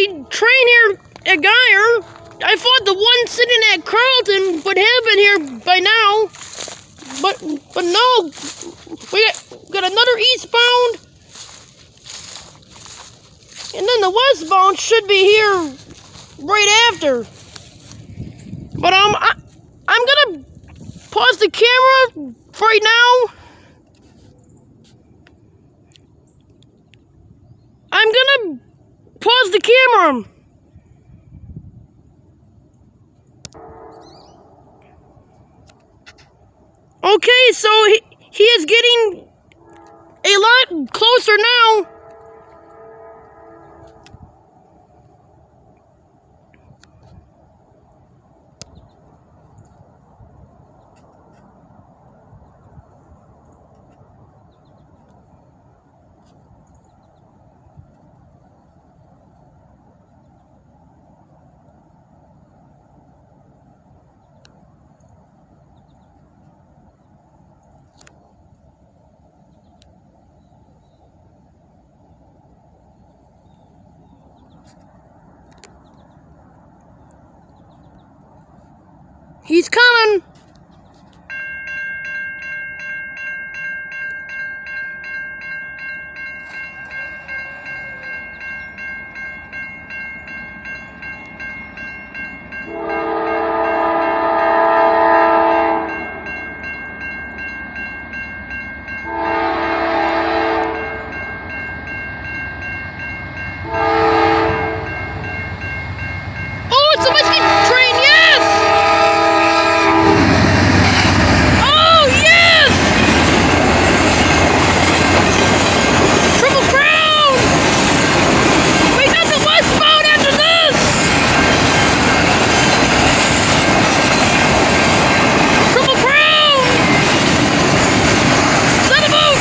my train here at Gier. I thought the one sitting at Carlton would have been here by now. But no. We got another eastbound. And then the westbound should be here right after. But I'm gonna pause the camera right now. I'm gonna pause the camera. Okay, so he is getting a lot closer now. He's coming. Oh, it's a whiskey train, yes! Oh, yes! Triple Crown! We got the westbound after this! Triple Crown! Set a boat!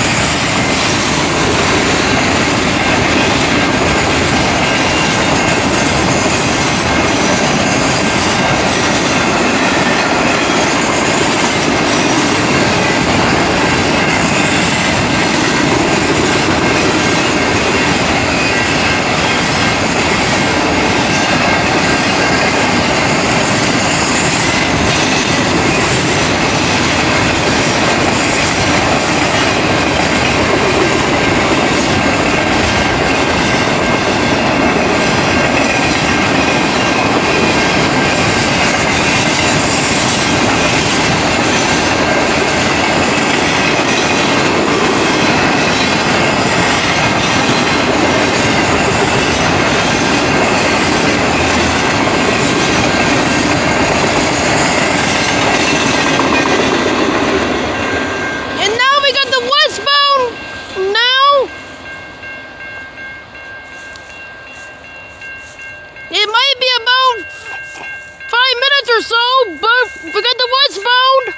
It might be about 5 minutes or so, but we got the westbound.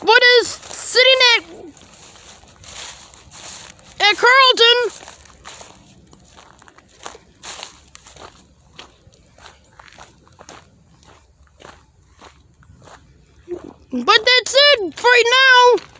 What is sitting at Carlton. But that's it right now.